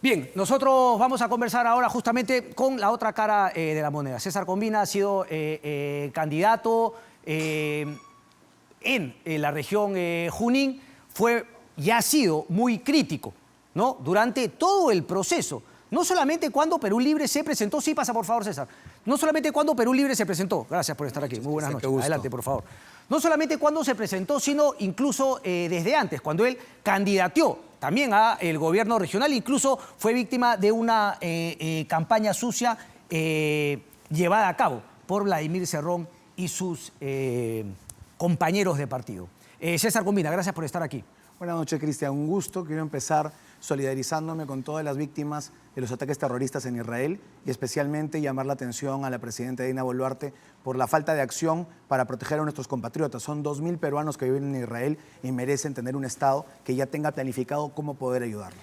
Bien, nosotros vamos a conversar ahora justamente con la otra cara de la moneda. César Combina ha sido candidato en la región Junín, fue y ha sido muy crítico, ¿no?, durante todo el proceso. No solamente cuando Perú Libre se presentó, sí, pasa por favor, César. No solamente cuando Perú Libre se presentó, gracias por estar aquí, muy buenas noches, adelante por favor. No solamente cuando se presentó, sino incluso desde antes, cuando él candidateó también al gobierno regional, incluso fue víctima de una campaña sucia llevada a cabo por Vladimir Cerrón y sus compañeros de partido. César Combina, gracias por estar aquí. Buenas noches, Cristian. Un gusto. Quiero empezar solidarizándome con todas las víctimas de los ataques terroristas en Israel y especialmente llamar la atención a la presidenta Dina Boluarte por la falta de acción para proteger a nuestros compatriotas. Son 2.000 peruanos que viven en Israel y merecen tener un Estado que ya tenga planificado cómo poder ayudarlos.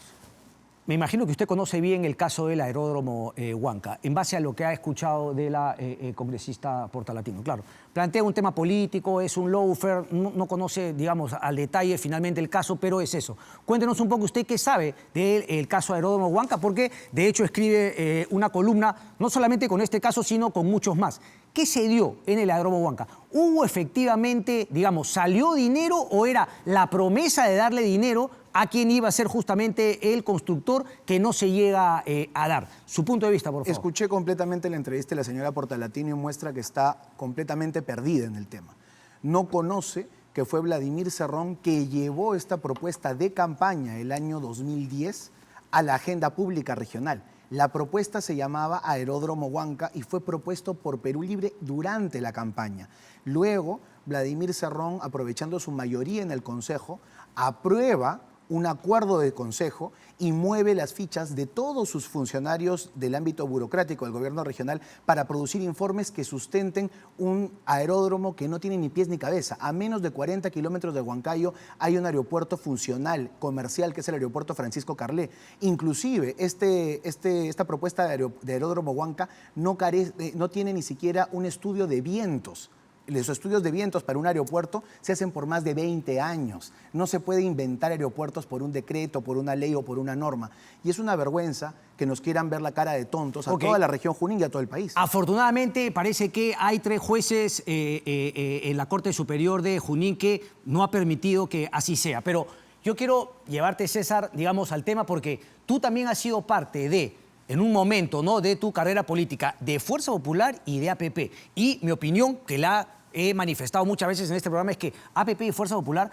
Me imagino que usted conoce bien el caso del aeródromo Huanca, en base a lo que ha escuchado de la congresista Portalatino. Claro, plantea un tema político, es un lawfare, no conoce, digamos, al detalle finalmente el caso, pero es eso. Cuéntenos un poco usted qué sabe del caso aeródromo Huanca, porque de hecho escribe una columna, no solamente con este caso, sino con muchos más. ¿Qué se dio en el aeródromo Huanca? ¿Hubo efectivamente, digamos, salió dinero o era la promesa de darle dinero a quien iba a ser justamente el constructor que no se llega a dar? Su punto de vista, por favor. Escuché completamente la entrevista de la señora Portalatino y muestra que está completamente perdida en el tema. No conoce que fue Vladimir Cerrón que llevó esta propuesta de campaña el año 2010 a la agenda pública regional. La propuesta se llamaba Aeródromo Huanca y fue propuesto por Perú Libre durante la campaña. Luego, Vladimir Cerrón, aprovechando su mayoría en el Consejo, aprueba un acuerdo de consejo y mueve las fichas de todos sus funcionarios del ámbito burocrático del gobierno regional para producir informes que sustenten un aeródromo que no tiene ni pies ni cabeza. A menos de 40 kilómetros de Huancayo hay un aeropuerto funcional, comercial, que es el aeropuerto Francisco Carlé. Inclusive, esta propuesta de aeródromo Huanca no tiene ni siquiera un estudio de vientos. Los estudios de vientos para un aeropuerto se hacen por más de 20 años. No se puede inventar aeropuertos por un decreto, por una ley o por una norma. Y es una vergüenza que nos quieran ver la cara de tontos a toda la región Junín y a todo el país. Afortunadamente, parece que hay 3 jueces en la Corte Superior de Junín que no ha permitido que así sea. Pero yo quiero llevarte, César, digamos, al tema porque tú también has sido parte de, en un momento, ¿no?, de tu carrera política, de Fuerza Popular y de APP. Y mi opinión, que la he manifestado muchas veces en este programa, es que APP y Fuerza Popular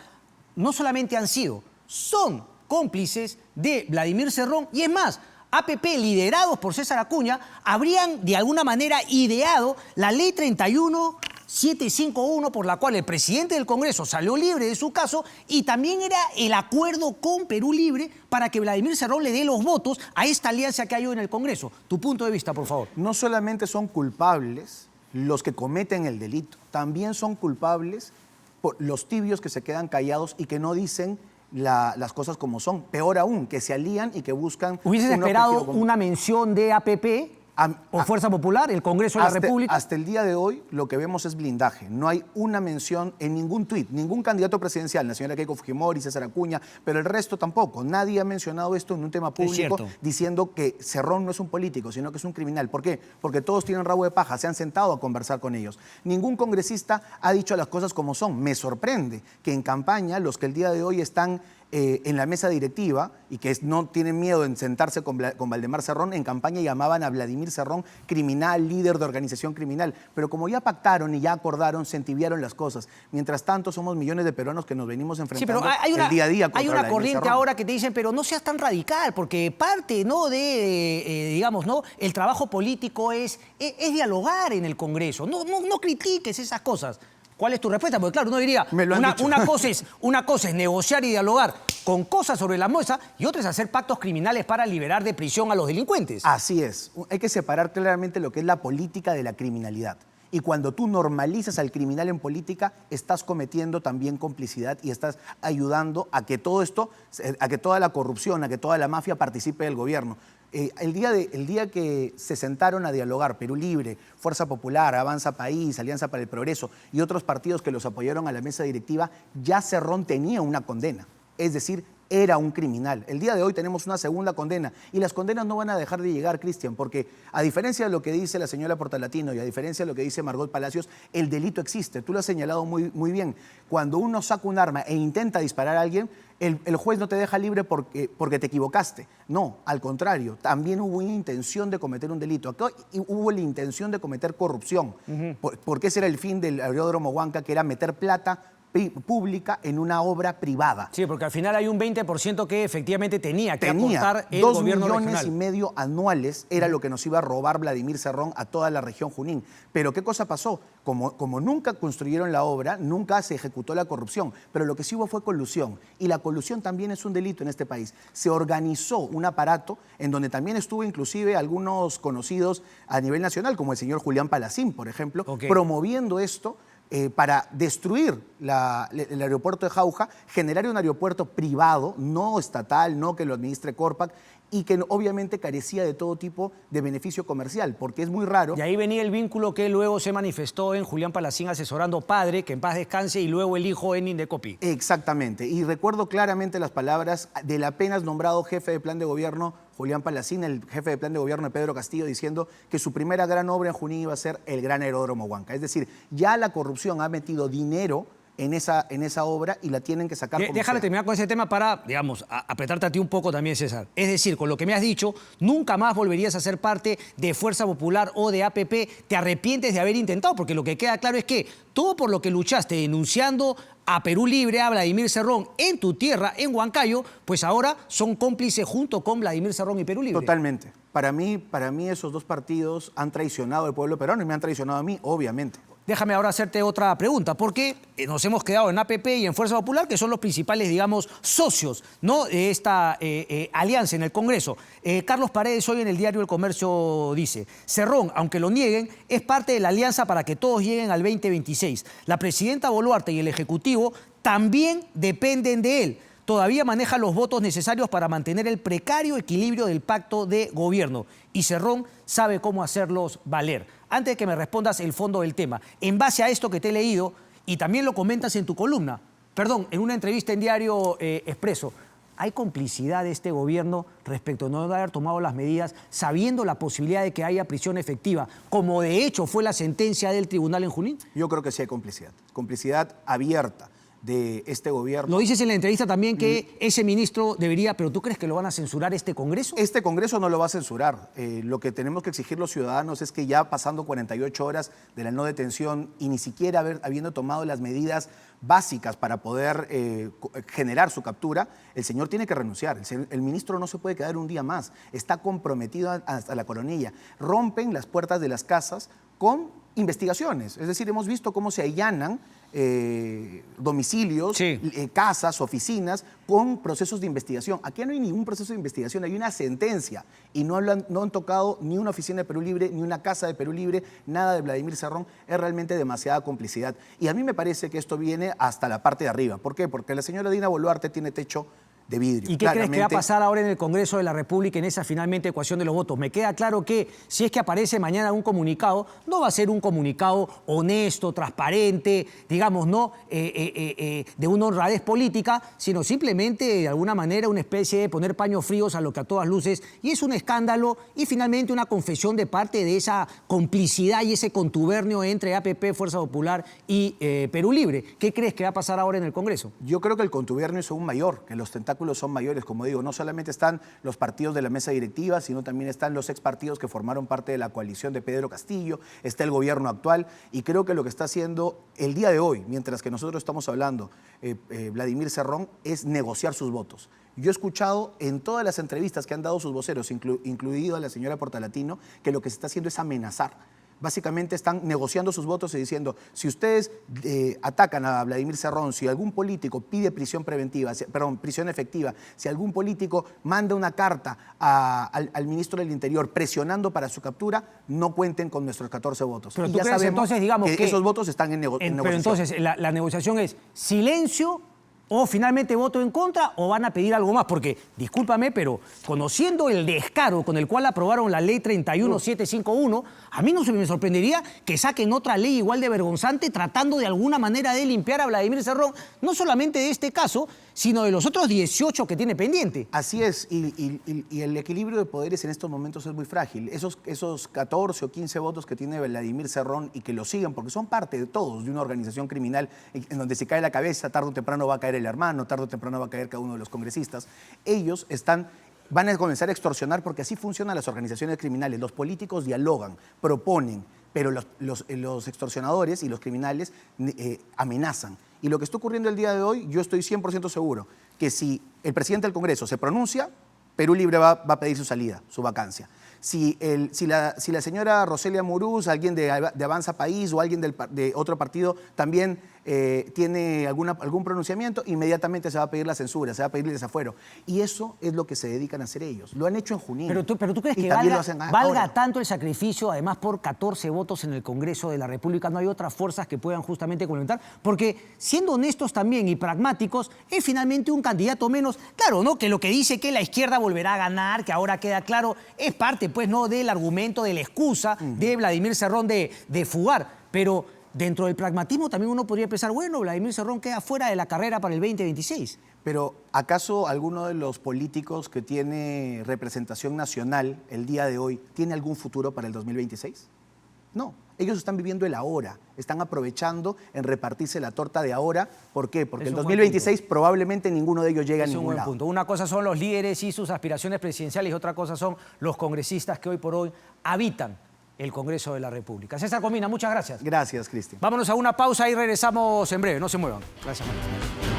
no solamente han sido, son cómplices de Vladimir Cerrón, y es más, APP, liderados por César Acuña, habrían de alguna manera ideado la ley 31751, por la cual el presidente del Congreso salió libre de su caso, y también era el acuerdo con Perú Libre para que Vladimir Cerrón le dé los votos a esta alianza que hay hoy en el Congreso. Tu punto de vista, por favor. No solamente son culpables los que cometen el delito, también son culpables por los tibios que se quedan callados y que no dicen las cosas como son. Peor aún, que se alían y que buscan... ¿Hubieses esperado una mención de APP o Fuerza Popular, el Congreso de la República? Hasta el día de hoy lo que vemos es blindaje. No hay una mención en ningún tuit, ningún candidato presidencial, la señora Keiko Fujimori, César Acuña, pero el resto tampoco. Nadie ha mencionado esto en un tema público diciendo que Cerrón no es un político, sino que es un criminal. ¿Por qué? Porque todos tienen rabo de paja, se han sentado a conversar con ellos. Ningún congresista ha dicho las cosas como son. Me sorprende que en campaña los que el día de hoy están en la mesa directiva y que no tienen miedo en sentarse con Valdemar Cerrón, en campaña llamaban a Vladimir Cerrón criminal, líder de organización criminal. Pero como ya pactaron y ya acordaron, se entibiaron las cosas. Mientras tanto, somos millones de peruanos que nos venimos enfrentando el día a día contra hay una corriente ahora que te dicen, pero no seas tan radical, porque parte, ¿no?, de, digamos, ¿no?, el trabajo político es dialogar en el Congreso. No critiques esas cosas. ¿Cuál es tu respuesta? Porque claro, uno diría, una cosa es negociar y dialogar con cosas sobre la mesa y otra es hacer pactos criminales para liberar de prisión a los delincuentes. Así es. Hay que separar claramente lo que es la política de la criminalidad. Y cuando tú normalizas al criminal en política, estás cometiendo también complicidad y estás ayudando a que todo esto, a que toda la corrupción, a que toda la mafia participe del gobierno. El día que se sentaron a dialogar Perú Libre, Fuerza Popular, Avanza País, Alianza para el Progreso y otros partidos que los apoyaron a la mesa directiva, ya Cerrón tenía una condena. Es decir, era un criminal. El día de hoy tenemos una segunda condena y las condenas no van a dejar de llegar, Cristian, porque a diferencia de lo que dice la señora Portalatino y a diferencia de lo que dice Margot Palacios, el delito existe. Tú lo has señalado muy bien. Cuando uno saca un arma e intenta disparar a alguien, el juez no te deja libre porque te equivocaste. No, al contrario, también hubo una intención de cometer un delito. Acá hubo la intención de cometer corrupción, porque ese era el fin del aeródromo Huanca, que era meter plata pública en una obra privada. Sí, porque al final hay un 20% que efectivamente tenía que aportar el gobierno regional. 2,5 millones anuales era lo que nos iba a robar Vladimir Cerrón a toda la región Junín. Pero ¿qué cosa pasó? Como nunca construyeron la obra, nunca se ejecutó la corrupción, pero lo que sí hubo fue colusión. Y la colusión también es un delito en este país. Se organizó un aparato en donde también estuvo inclusive algunos conocidos a nivel nacional, como el señor Julián Palacín, por ejemplo, promoviendo esto para destruir el aeropuerto de Jauja, generar un aeropuerto privado, no estatal, no que lo administre Corpac, y que obviamente carecía de todo tipo de beneficio comercial, porque es muy raro. Y ahí venía el vínculo que luego se manifestó en Julián Palacín asesorando padre, que en paz descanse, y luego el hijo Enin de Copí. Exactamente, y recuerdo claramente las palabras del apenas nombrado jefe de plan de gobierno, Julián Palacín, el jefe de plan de gobierno de Pedro Castillo, diciendo que su primera gran obra en Junín iba a ser el gran aeródromo Huanca. Es decir, ya la corrupción ha metido dinero en esa obra y la tienen que sacar. Déjame terminar con ese tema para, digamos, apretarte a ti un poco también, César. Es decir, con lo que me has dicho, nunca más volverías a ser parte de Fuerza Popular o de APP. ¿Te arrepientes de haber intentado? Porque lo que queda claro es que todo por lo que luchaste denunciando a Perú Libre, a Vladimir Cerrón, en tu tierra, en Huancayo, pues ahora son cómplices junto con Vladimir Cerrón y Perú Libre. Totalmente. Para mí esos dos partidos han traicionado al pueblo peruano y me han traicionado a mí, obviamente. Déjame ahora hacerte otra pregunta, porque nos hemos quedado en APP y en Fuerza Popular, que son los principales, digamos, socios, ¿no?, de esta alianza en el Congreso. Carlos Paredes hoy en el diario El Comercio dice: Cerrón, aunque lo nieguen, es parte de la alianza para que todos lleguen al 2026. La presidenta Boluarte y el Ejecutivo también dependen de él. Todavía maneja los votos necesarios para mantener el precario equilibrio del pacto de gobierno. Y Cerrón sabe cómo hacerlos valer. Antes de que me respondas el fondo del tema, en base a esto que te he leído, y también lo comentas en tu columna, en una entrevista en Diario Expreso, ¿hay complicidad de este gobierno respecto a no haber tomado las medidas sabiendo la posibilidad de que haya prisión efectiva, como de hecho fue la sentencia del tribunal en Junín? Yo creo que sí hay complicidad abierta de este gobierno. Lo dices en la entrevista también que ese ministro debería, pero ¿tú crees que lo van a censurar este Congreso? Este Congreso no lo va a censurar. Lo que tenemos que exigir los ciudadanos es que ya pasando 48 horas de la no detención y ni siquiera habiendo tomado las medidas básicas para poder generar su captura, el señor tiene que renunciar. El ministro no se puede quedar un día más. Está comprometido hasta la coronilla. Rompen las puertas de las casas con investigaciones. Es decir, hemos visto cómo se allanan domicilios, casas, oficinas, con procesos de investigación. Aquí no hay ningún proceso de investigación, hay una sentencia y no han tocado ni una oficina de Perú Libre, ni una casa de Perú Libre, nada de Vladimir Cerrón. Es realmente demasiada complicidad. Y a mí me parece que esto viene hasta la parte de arriba. ¿Por qué? Porque la señora Dina Boluarte tiene techo de vidrio. ¿Y qué crees que va a pasar ahora en el Congreso de la República en esa finalmente ecuación de los votos? Me queda claro que si es que aparece mañana un comunicado, no va a ser un comunicado honesto, transparente, digamos, no de una honradez política, sino simplemente de alguna manera una especie de poner paños fríos a lo que a todas luces, y es un escándalo y finalmente una confesión de parte de esa complicidad y ese contubernio entre APP, Fuerza Popular y Perú Libre. ¿Qué crees que va a pasar ahora en el Congreso? Yo creo que el contubernio es aún mayor, que los tentáculos son mayores, como digo, no solamente están los partidos de la mesa directiva, sino también están los ex partidos que formaron parte de la coalición de Pedro Castillo, está el gobierno actual, y creo que lo que está haciendo el día de hoy, mientras que nosotros estamos hablando, Vladimir Cerrón, es negociar sus votos. Yo he escuchado en todas las entrevistas que han dado sus voceros, incluido a la señora Portalatino, que lo que se está haciendo es amenazar. Básicamente están negociando sus votos y diciendo, si ustedes atacan a Vladimir Cerrón, si algún político pide prisión efectiva, si algún político manda una carta al ministro del Interior presionando para su captura, no cuenten con nuestros 14 votos. Pero y ya sabemos entonces, digamos, que esos votos están en negociación. Pero entonces la negociación es silencio o finalmente voto en contra o van a pedir algo más, porque, discúlpame, pero conociendo el descaro con el cual aprobaron la ley 31751, a mí no se me sorprendería que saquen otra ley igual de vergonzante tratando de alguna manera de limpiar a Vladimir Cerrón, no solamente de este caso, sino de los otros 18 que tiene pendiente. Así es, y el equilibrio de poderes en estos momentos es muy frágil. Esos 14 o 15 votos que tiene Vladimir Cerrón y que lo sigan, porque son parte de todos, de una organización criminal en donde se cae la cabeza, tarde o temprano va a caer el hermano, tarde o temprano va a caer cada uno de los congresistas. Ellos van a comenzar a extorsionar porque así funcionan las organizaciones criminales. Los políticos dialogan, proponen, pero los extorsionadores y los criminales amenazan. Y lo que está ocurriendo el día de hoy, yo estoy 100% seguro que si el presidente del Congreso se pronuncia, Perú Libre va a pedir su salida, su vacancia. Si la señora Roselia Muruz, alguien de Avanza País o alguien de otro partido también tiene algún pronunciamiento, inmediatamente se va a pedir la censura, se va a pedir el desafuero. Y eso es lo que se dedican a hacer ellos. Lo han hecho en Junín. Pero tú crees que valga tanto el sacrificio, además por 14 votos en el Congreso de la República, no hay otras fuerzas que puedan justamente complementar, porque siendo honestos también y pragmáticos, es finalmente un candidato menos. Claro, ¿no? Que lo que dice que la izquierda volverá a ganar, que ahora queda claro, es parte, pues, ¿no?, del argumento, de la excusa de Vladimir Cerrón de fugar. Pero dentro del pragmatismo también uno podría pensar, bueno, Vladimir Cerrón queda fuera de la carrera para el 2026. Pero ¿acaso alguno de los políticos que tiene representación nacional el día de hoy tiene algún futuro para el 2026? No, ellos están viviendo el ahora, están aprovechando en repartirse la torta de ahora. ¿Por qué? Porque el 2026 probablemente ninguno de ellos llega a ningún lado. Punto. Una cosa son los líderes y sus aspiraciones presidenciales y otra cosa son los congresistas que hoy por hoy habitan el Congreso de la República. César Comina, muchas gracias. Gracias, Cristian. Vámonos a una pausa y regresamos en breve. No se muevan. Gracias, María.